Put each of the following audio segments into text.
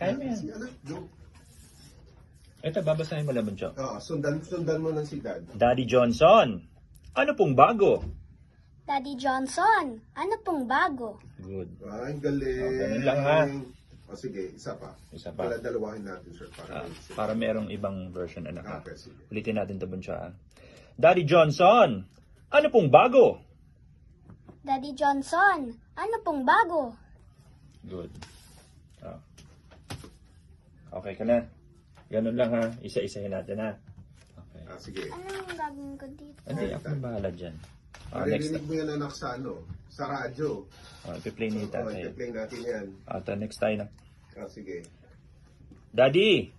Kaya mo yan. Si anak, go. Ito, babasahin mo naman, Chok. Sundan mo ng si Dad. Daddy Johnson, ano pong bago? Daddy Johnson, ano pong bago? Good. Ay, galing. Ganun lang, ha? O sige, isa pa. Isa pa. Dalawahin natin, sir. Para merong ibang version, anak. Ha? Okay, sige. Ulitin natin ito, Bunso. Daddy Johnson, ano pong bago? Daddy Johnson, ano pong bago? Good. Okay ka na. Ganun lang, ha? Isa-isahin natin, ha? Okay. Sige. Anong gagawin ko dito? Hindi, ako ang bahala dyan. Next. Maririnig mo yan, anak, sa sa radyo. Ipi-play ni tatay. I-play natin yan. Next tayo na. Sige. Daddy,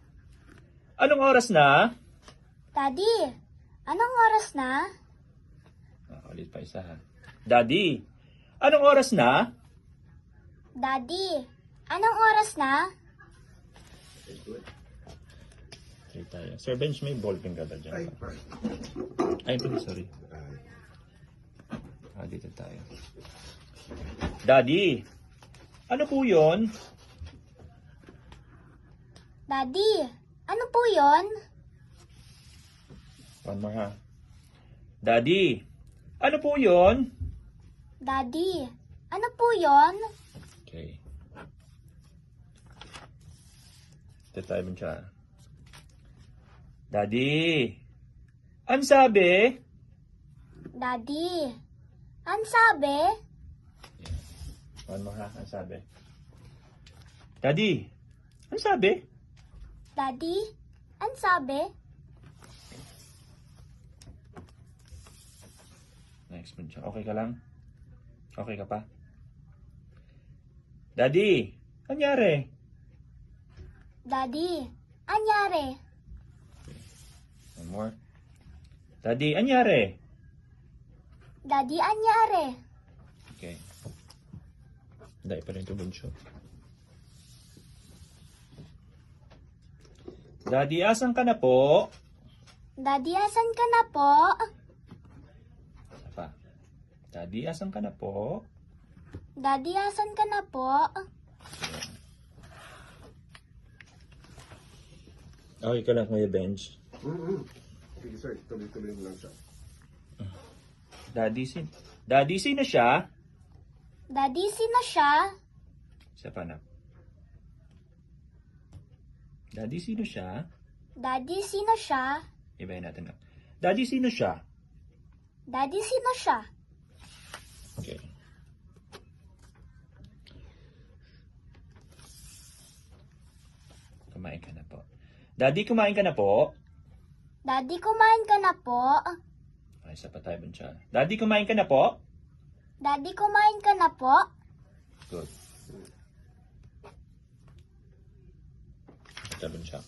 anong oras na? Daddy, anong oras na? Ulit pa isa, ha? Daddy, anong oras na? Daddy, anong oras na? Okay, good. Okay tayo. Sir Bench, may ballpen ka ba dyan? Ay, Ay, sorry. Dito tayo. Daddy, ano po yun? Daddy, ano po yon? One more, ha? Daddy, ano po yun? Daddy, ano po yon? Okay. Dito tayo mo siya. Daddy, ang sabi? Daddy, ang sabi? One more, ha? Ang sabi? Daddy, ang sabi? Daddy, ang sabi? Next mo siya. Okay ka lang? Okay ka pa? Daddy, anyari? Daddy, anyari? One more. Daddy, anyari? Daddy, anyari? Okay. Dahil pa rin ito, Bunso. Daddy, asan ka na po? Daddy, asan ka na po? Isa pa. Daddy, asan ka na po? Daddy, asan ka na po? Okay ka lang, Kuya Bench. Sige, sir. Tuloy-tuloy mo lang siya. Daddy, sino siya? Daddy, sino siya? Isa pa na. Daddy, sino siya? Daddy, sino siya? Ibahin natin na. Daddy, sino siya? Daddy, sino siya? Okay. Kumain ka na po. Daddy, kumain ka na po? Daddy, kumain ka na po? Ay, isa pa tayo, Bunso. Daddy, kumain ka na po? Daddy, kumain ka na po? Good. Ito, Bunso.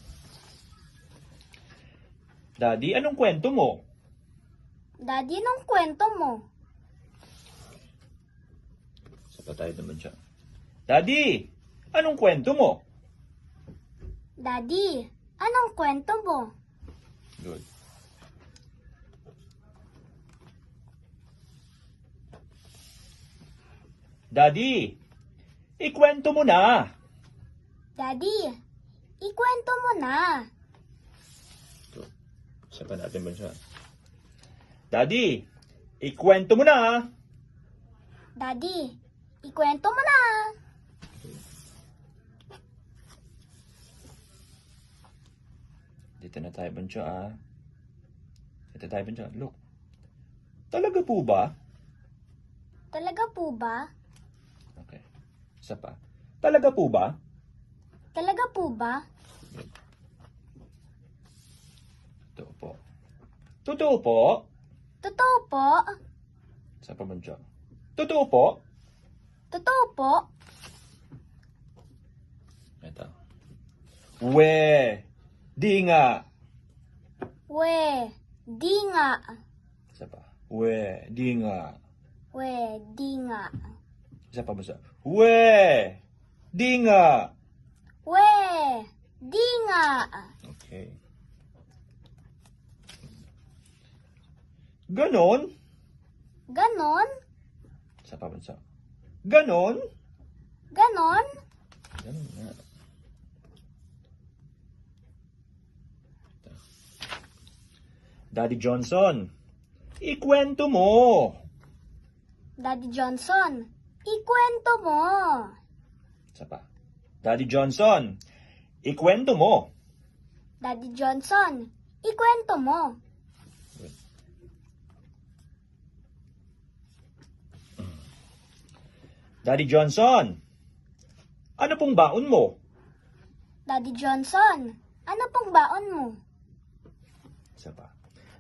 Daddy, anong kwento mo? Daddy, nung kwento mo? Isa pa tayo, Bunso. Daddy, anong kwento mo? Daddy, anong kwento mo? Good. Daddy, ikwento mo na. Daddy, ikwento mo na. Good. Isa pa natin, Bunso. Daddy, ikwento mo na. Daddy, ikwento mo na. Dito na tayo, Bunso, Dito tayo, Bunso. Look. Talaga po ba? Talaga po ba? Okay. Isa pa. Talaga po ba? Talaga po ba? Totoo po. Totoo po? Totoo po? Isa pa, Bunso. Totoo po? Totoo po? Ito. We. Di nga. We, di nga. Isa pa. We. Di nga. We, di nga. Isa pa, Bunso. We. Di nga. We, di nga. Okay. Ganon? Ganon? Isa pa, Bunso. Ganon? Ganon? Ganon nga. Daddy Johnson, ikwento mo. Daddy Johnson, ikwento mo. Isa pa. Daddy Johnson, ikwento mo. Daddy Johnson, ikwento mo. Daddy Johnson, ano pong baon mo? Daddy Johnson, ano pong baon mo? Isa pa.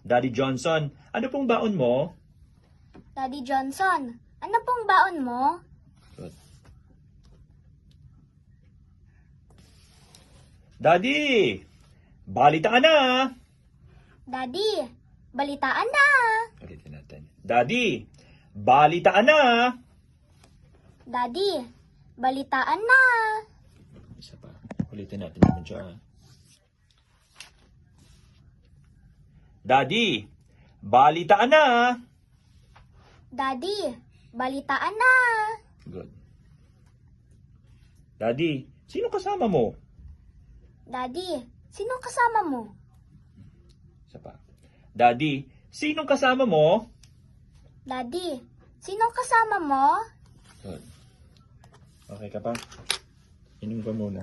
Daddy Johnson, ano pong baon mo? Daddy Johnson, ano pong baon mo? Good. Daddy, balitaan na. Daddy, balitaan na. Ulitin natin. Daddy, balitaan na. Daddy, balitaan na. Isa pa. Ulitin natin naman siya. Daddy, balitaan na. Daddy, balitaan na. Good. Daddy, sino kasama mo? Daddy, sinong kasama mo? Isa pa. Daddy, sinong kasama mo? Daddy, sinong kasama mo? Good. Okay ka pa? Inom ka muna.